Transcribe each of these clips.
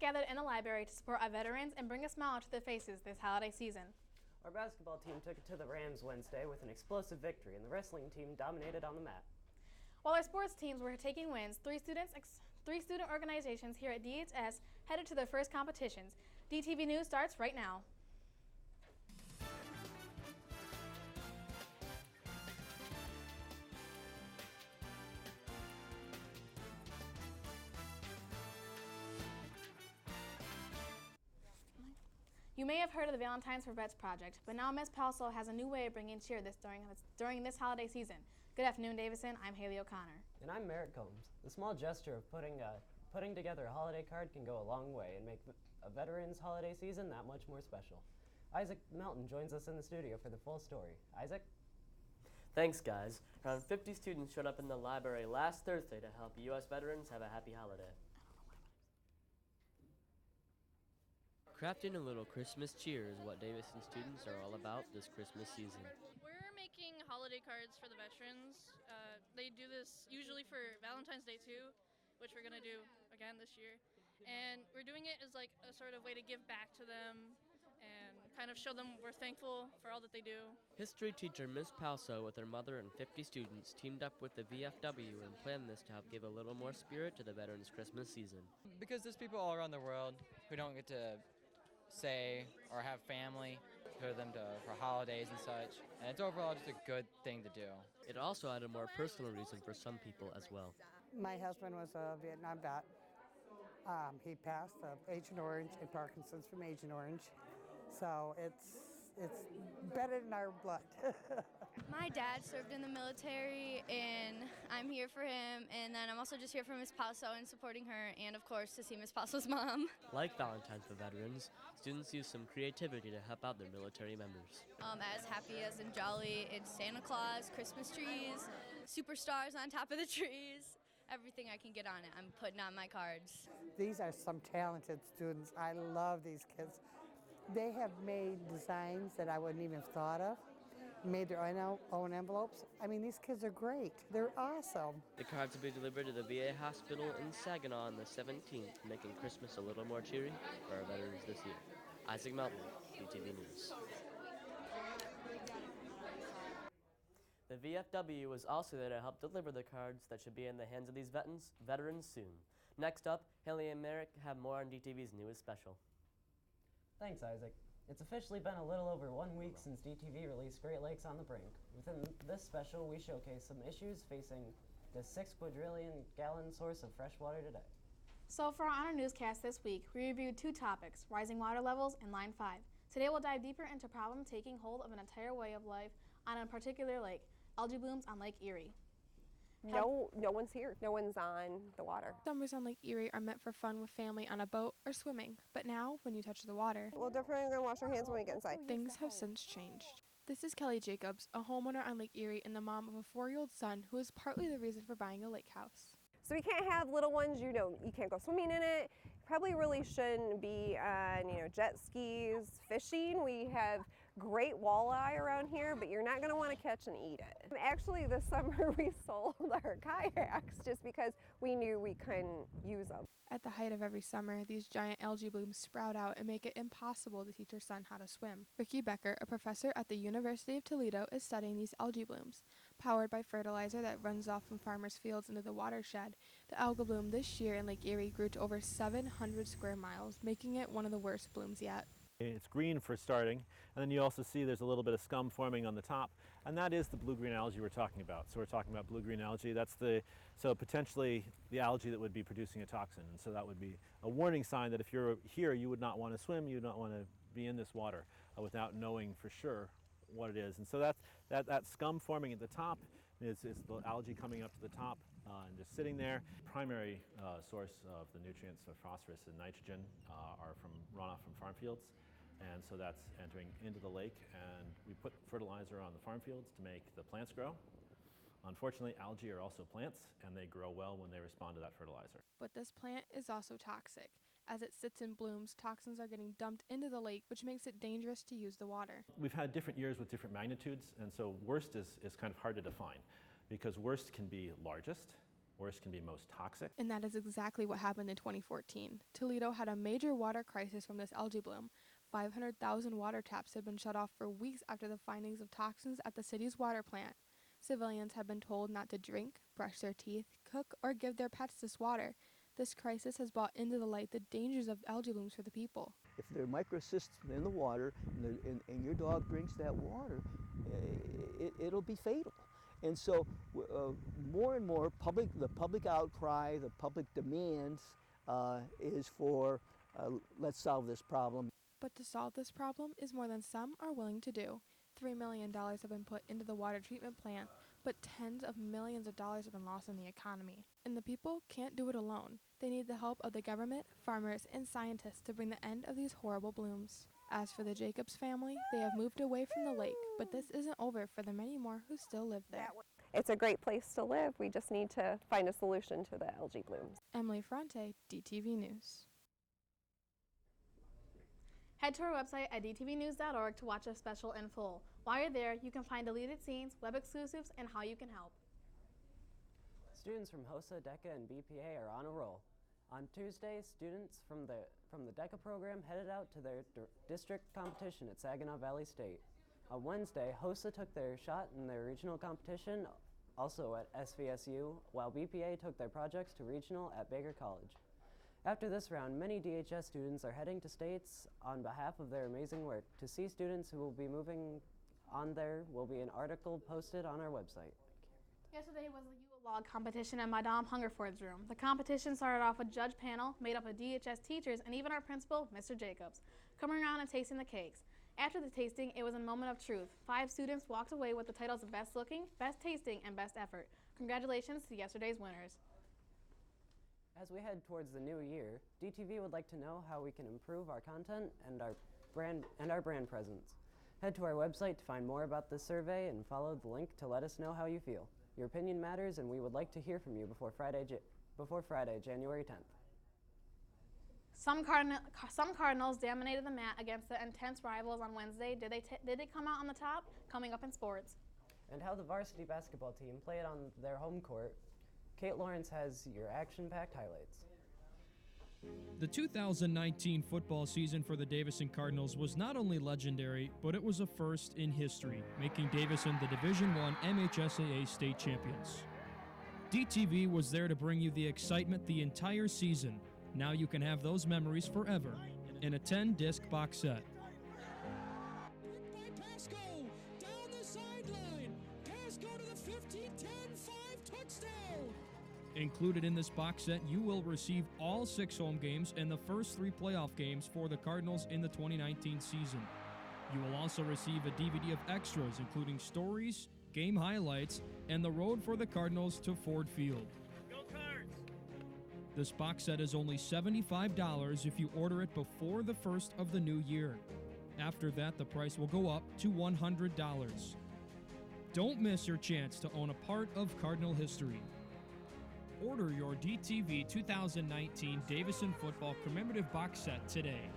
gathered in the library to support our veterans and bring a smile to their faces this holiday season. Our basketball team took it to the Rams Wednesday with an explosive victory, and the wrestling team dominated on the mat. While our sports teams were taking wins, three student organizations here at DHS headed to their first competitions. DTV News starts right now. You may have heard of the Valentine's for Vets project, but now Ms. Palso has a new way of bringing cheer during this holiday season. Good afternoon, Davison. I'm Haley O'Connor. And I'm Merritt Combs. The small gesture of putting together a holiday card can go a long way and make a veteran's holiday season that much more special. Isaac Melton joins us in the studio for the full story. Isaac? Thanks, guys. Around 50 students showed up in the library last Thursday to help U.S. veterans have a happy holiday. Crafting a little Christmas cheer is what Davison students are all about this Christmas season. We're making holiday cards for the veterans. They do this usually for Valentine's Day too, which we're going to do again this year. And we're doing it as like a sort of way to give back to them and kind of show them we're thankful for all that they do. History teacher Ms. Palso with her mother and 50 students teamed up with the VFW and planned this to help give a little more spirit to the veterans' Christmas season. Because there's people all around the world who don't get to say or have family for them for holidays and such, and it's overall just a good thing to do. It also had a more personal reason for some people as well. My husband was a Vietnam vet. He passed Agent Orange and Parkinson's from Agent Orange, so it's better in our blood. My dad served in the military, and I'm here for him, and then I'm also just here for Miss Palso and supporting her, and of course to see Miss Palso's mom. Like Valentine's for veterans, students use some creativity to help out their military members. As happy as in jolly, it's Santa Claus, Christmas trees, superstars on top of the trees. Everything I can get on it, I'm putting on my cards. These are some talented students. I love these kids. They have made designs that I wouldn't even have thought of, made their own envelopes. I mean, these kids are great. They're awesome. The cards will be delivered to the VA hospital in Saginaw on the 17th, making Christmas a little more cheery for our veterans this year. Isaac Melton, DTV News. The VFW was also there to help deliver the cards that should be in the hands of these veterans soon. Next up, Haley and Merrick have more on DTV's newest special. Thanks, Isaac. It's officially been a little over 1 week since DTV released Great Lakes on the Brink. Within this special, we showcase some issues facing the 6 quadrillion gallon source of fresh water today. So for our newscast this week, we reviewed 2 topics, rising water levels and Line 5. Today we'll dive deeper into problems taking hold of an entire way of life on a particular lake, algae blooms on Lake Erie. No one's here. No one's on the water. Summers on Lake Erie are meant for fun with family on a boat or swimming, but now, when you touch the water, We'll definitely gonna wash our hands when we get inside. things have since changed. This is Kelly Jacobs, a homeowner on Lake Erie and the mom of a 4-year-old son who is partly the reason for buying a lake house. So we can't have little ones, you can't go swimming in it. Probably really shouldn't be on, jet skis, fishing. We have great walleye around here, but you're not gonna wanna catch and eat it. Actually, this summer we sold our kayaks just because we knew we couldn't use them. At the height of every summer, these giant algae blooms sprout out and make it impossible to teach her son how to swim. Ricky Becker, a professor at the University of Toledo, is studying these algae blooms. Powered by fertilizer that runs off from farmers' fields into the watershed, the algal bloom this year in Lake Erie grew to over 700 square miles, making it one of the worst blooms yet. It's green for starting, and then you also see there's a little bit of scum forming on the top, and that is the blue-green algae we're talking about. So we're talking about blue-green algae. So potentially the algae that would be producing a toxin, and so that would be a warning sign that if you're here, you would not want to swim, you would not want to be in this water without knowing for sure what it is. And so that scum forming at the top is the algae coming up to the top and just sitting there. Primary source of the nutrients of phosphorus and nitrogen are from runoff from farm fields. And so that's entering into the lake, and we put fertilizer on the farm fields to make the plants grow. Unfortunately, algae are also plants, and they grow well when they respond to that fertilizer. But this plant is also toxic. As it sits in blooms, toxins are getting dumped into the lake, which makes it dangerous to use the water. We've had different years with different magnitudes, and so worst is kind of hard to define, because worst can be largest, worst can be most toxic. And that is exactly what happened in 2014. Toledo had a major water crisis from this algae bloom. 500,000 water taps had been shut off for weeks after the findings of toxins at the city's water plant. Civilians have been told not to drink, brush their teeth, cook, or give their pets this water. This crisis has brought into the light the dangers of algae blooms for the people. If there are microcysts in the water and your dog drinks that water, it'll be fatal. And so more and more the public outcry, the public demands is for let's solve this problem. But to solve this problem is more than some are willing to do. $3 million have been put into the water treatment plant, but tens of millions of dollars have been lost in the economy. And the people can't do it alone. They need the help of the government, farmers, and scientists to bring the end of these horrible blooms. As for the Jacobs family, they have moved away from the lake, but this isn't over for the many more who still live there. It's a great place to live. We just need to find a solution to the algae blooms. Emily Fronte, DTV News. Head to our website at dtvnews.org to watch a special in full. While you're there, you can find deleted scenes, web exclusives, and how you can help. Students from HOSA, DECA, and BPA are on a roll. On Tuesday, students from the DECA program headed out to their district competition at Saginaw Valley State. On Wednesday, HOSA took their shot in their regional competition, also at SVSU, while BPA took their projects to regional at Baker College. After this round, many DHS students are heading to states on behalf of their amazing work. To see students who will be moving on there will be an article posted on our website. Yesterday was the Yule Log competition in Madame Hungerford's room. The competition started off with a judge panel made up of DHS teachers and even our principal, Mr. Jacobs, coming around and tasting the cakes. After the tasting, it was a moment of truth. 5 students walked away with the titles of Best Looking, Best Tasting, and Best Effort. Congratulations to yesterday's winners. As we head towards the new year, DTV would like to know how we can improve our content and our brand presence. Head to our website to find more about this survey and follow the link to let us know how you feel. Your opinion matters, and we would like to hear from you before Friday, January 10th. Some Cardinals dominated the mat against the intense rivals on Wednesday. Did they come out on the top? Coming up in sports. And how the varsity basketball team played on their home court. Kate Lawrence has your action-packed highlights. The 2019 football season for the Davison Cardinals was not only legendary, but it was a first in history, making Davison the Division I MHSAA state champions. DTV was there to bring you the excitement the entire season. Now you can have those memories forever in a 10-disc box set. By Pasco, down the sideline. Pasco to the 15, 10, 5, touchdown. Included in this box set, you will receive all 6 home games and the first 3 playoff games for the Cardinals in the 2019 season. You will also receive a DVD of extras, including stories, game highlights, and the road for the Cardinals to Ford Field. Go Cards! This box set is only $75 if you order it before the first of the new year. After that, the price will go up to $100. Don't miss your chance to own a part of Cardinal history. Order your DTV 2019 Davison Football Commemorative Box Set today.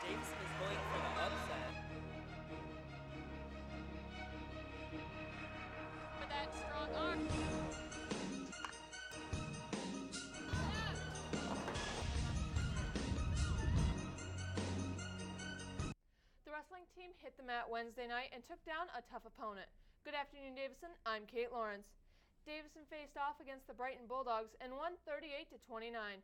Davison is going for the upset. With that strong arm. The wrestling team hit the mat Wednesday night and took down a tough opponent. Good afternoon, Davison. I'm Kate Lawrence. Davison faced off against the Brighton Bulldogs and won 38-29.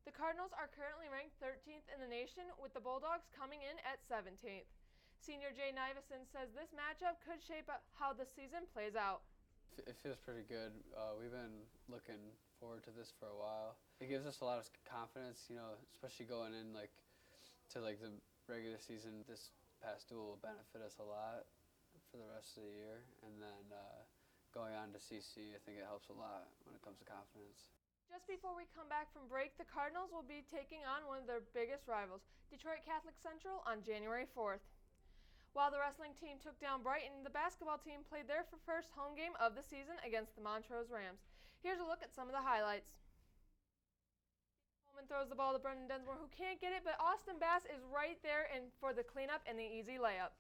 The Cardinals are currently ranked 13th in the nation, with the Bulldogs coming in at 17th. Senior Jay Nivison says this matchup could shape up how the season plays out. It feels pretty good. We've been looking forward to this for a while. It gives us a lot of confidence, especially going in to the regular season. This past duel will benefit us a lot for the rest of the year, and then going on to CC, I think it helps a lot when it comes to confidence. Just before we come back from break, the Cardinals will be taking on one of their biggest rivals, Detroit Catholic Central, on January 4th. While the wrestling team took down Brighton, the basketball team played their first home game of the season against the Montrose Rams. Here's a look at some of the highlights. Coleman throws the ball to Brendan Densmore, who can't get it, but Austin Bass is right there for the cleanup and the easy layup.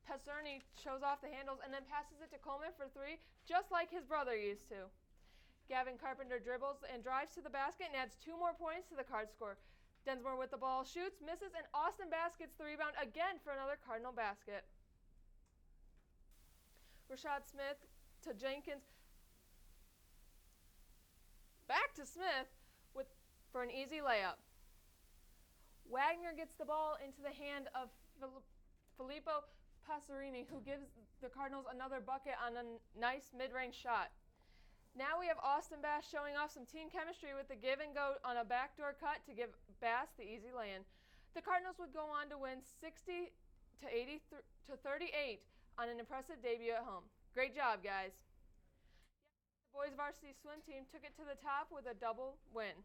Pesserni shows off the handles and then passes it to Coleman for three, just like his brother used to. Gavin Carpenter dribbles and drives to the basket and adds 2 more points to the Card score. Densmore with the ball shoots, misses, and Austin Bass gets the rebound again for another Cardinal basket. Rashad Smith to Jenkins. Back to Smith for an easy layup. Wagner gets the ball into the hand of Filippo Passerini, who gives the Cardinals another bucket on a nice mid-range shot. Now we have Austin Bass showing off some team chemistry with the give and go on a backdoor cut to give Bass the easy lay-in. The Cardinals would go on to win 60 to 38 on an impressive debut at home. Great job, guys. The boys varsity swim team took it to the top with a double win.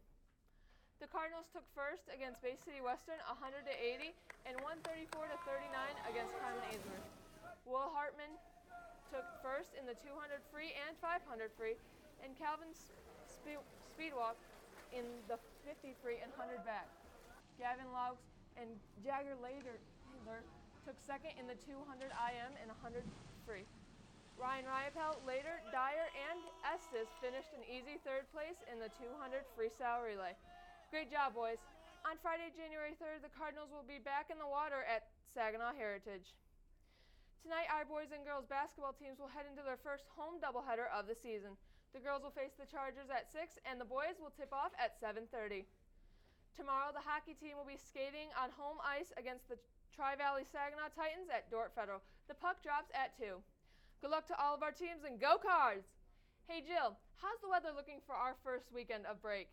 The Cardinals took first against Bay City Western 100 to 80 and 134 to 39 against Carmen Ainsworth. Will Hartman took first in the 200 free and 500 free, and Calvin Speedwalk in the 50 free and 100 back. Gavin Laux and Jagger later took second in the 200 IM and 100 free. Ryan Riopel, later, Dyer, and Estes finished an easy third place in the 200 freestyle relay. Great job, boys. On Friday, January 3rd, the Cardinals will be back in the water at Saginaw Heritage. Tonight, our boys and girls basketball teams will head into their first home doubleheader of the season. The girls will face the Chargers at 6, and the boys will tip off at 7:30. Tomorrow, the hockey team will be skating on home ice against the Tri-Valley Saginaw Titans at Dordt Federal. The puck drops at 2. Good luck to all of our teams, and go Cards! Hey, Jill, how's the weather looking for our first weekend of break?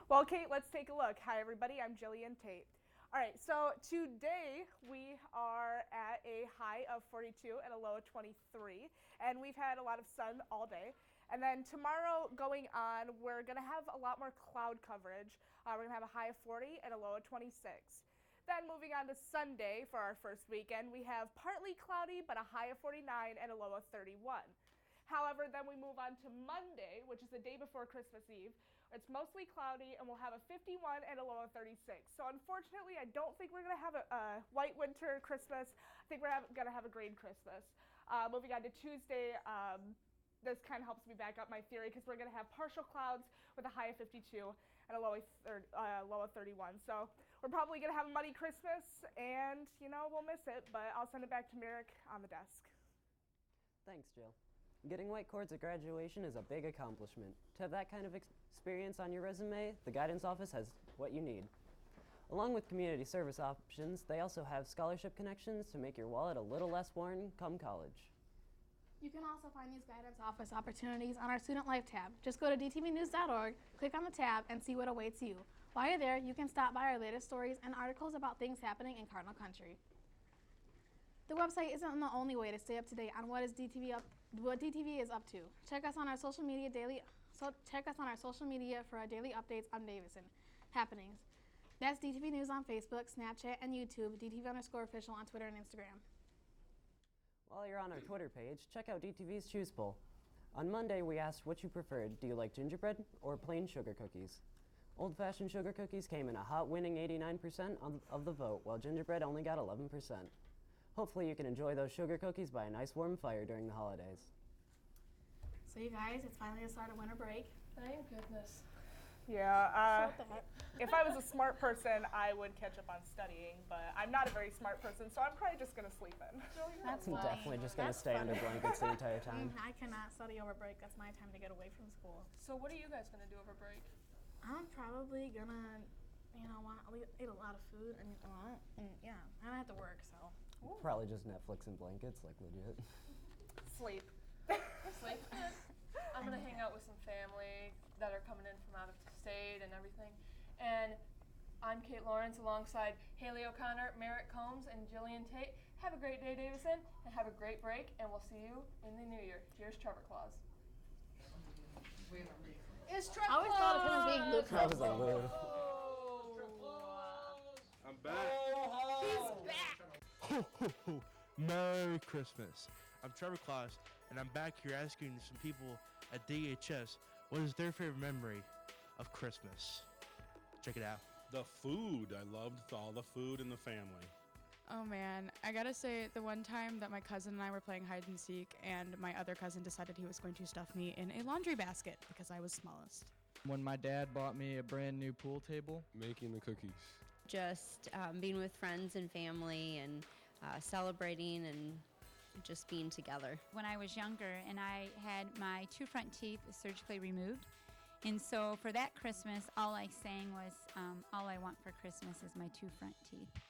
Well, Kate, let's take a look. Hi, everybody. I'm Jillian Tate. All right, so today we are at a high of 42 and a low of 23, and we've had a lot of sun all day. And then tomorrow going on, we're going to have a lot more cloud coverage. We're going to have a high of 40 and a low of 26. Then moving on to Sunday for our first weekend, we have partly cloudy, but a high of 49 and a low of 31. However, then we move on to Monday, which is the day before Christmas Eve. It's mostly cloudy, and we'll have a 51 and a low of 36. So unfortunately, I don't think we're going to have a white winter Christmas. I think we're going to have a green Christmas. Moving on to Tuesday, this kind of helps me back up my theory because we're going to have partial clouds with a high of 52 and a low of 31. So we're probably going to have a muddy Christmas, and, we'll miss it, but I'll send it back to Merrick on the desk. Thanks, Jill. Getting white cords at graduation is a big accomplishment. To have that kind of experience on your resume, the guidance office has what you need. Along with community service options, they also have scholarship connections to make your wallet a little less worn come college. You can also find these guidance office opportunities on our Student Life tab. Just go to dtvnews.org, click on the tab, and see what awaits you. While you're there, you can stop by our latest stories and articles about things happening in Cardinal Country. The website isn't the only way to stay up to date on what DTV is up to. Check us on our social media for our daily updates on Davison happenings. That's DTV News on Facebook, Snapchat, and YouTube, DTV_official on Twitter and Instagram. While you're on our Twitter page, check out DTV's Choose Poll. On Monday, we asked what you preferred. Do you like gingerbread or plain sugar cookies? Old-fashioned sugar cookies came in a hot winning 89% of the vote, while gingerbread only got 11%. Hopefully you can enjoy those sugar cookies by a nice warm fire during the holidays. So you guys, it's finally the start of winter break. Thank goodness. Yeah, if I was a smart person, I would catch up on studying, but I'm not a very smart person, so I'm probably just going to sleep in. That's I'm definitely just going to stay under blankets the entire time. I cannot study over break. That's my time to get away from school. So what are you guys going to do over break? I'm probably going to, eat a lot of food and yeah, I don't have to work, so. Ooh. Probably just Netflix and blankets, like legit. Sleep. Sleep. I'm going to hang out with some family that are coming in from out of state and everything. And I'm Kate Lawrence alongside Haley O'Connor, Merritt Combs, and Jillian Tate. Have a great day, Davison, and have a great break, and we'll see you in the new year. Here's Trevor Claus. It's Trevor Claus! I always thought of him as being Luke. That was a Lou. I'm back. He's back! Ho, ho, ho. Merry Christmas. I'm Trevor Claus, and I'm back here asking some people at DHS what is their favorite memory of Christmas. Check it out. The food. I loved all the food in the family. Oh man, I gotta say, the one time that my cousin and I were playing hide and seek, and my other cousin decided he was going to stuff me in a laundry basket because I was smallest. When my dad bought me a brand new pool table. Making the cookies. Just being with friends and family and celebrating and just being together. When I was younger and I had my 2 front teeth surgically removed, and so for that Christmas, all I sang was, all I want for Christmas is my 2 front teeth.